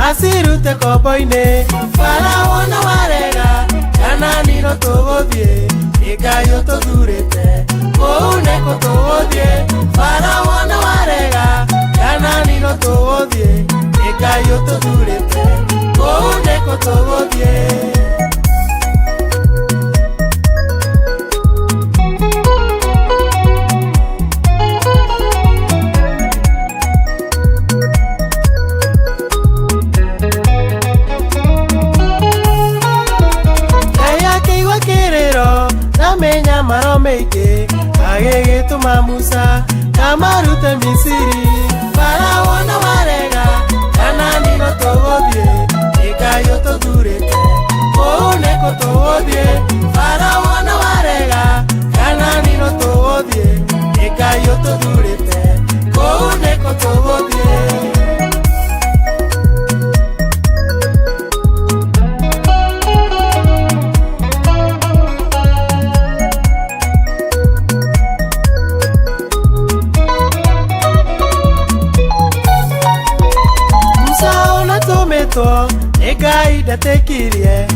asirute kobo-inĩ Faraũ na warega Kanani no tũgũthiĩ Ngai ũtũthurĩte kũu nĩkũ tũgũthiĩ Faraũ na warega Kanani no tũgũthiĩ Ngai ũtũthurĩte kũu nĩkũ tũgũthiĩ Namenya maro meike agĩgĩtũma Musa kamarute Misiri Faraũ na warega Kanani no tũgũthiĩ Ngai ũtũthurĩte kũu nĩkũ tũgũthiĩ Faraũ na warega Kanani no tũgũthiĩ Ngai ũtũthurĩte kũu nĩkũ tũgũthiĩ Ngai ndatekirie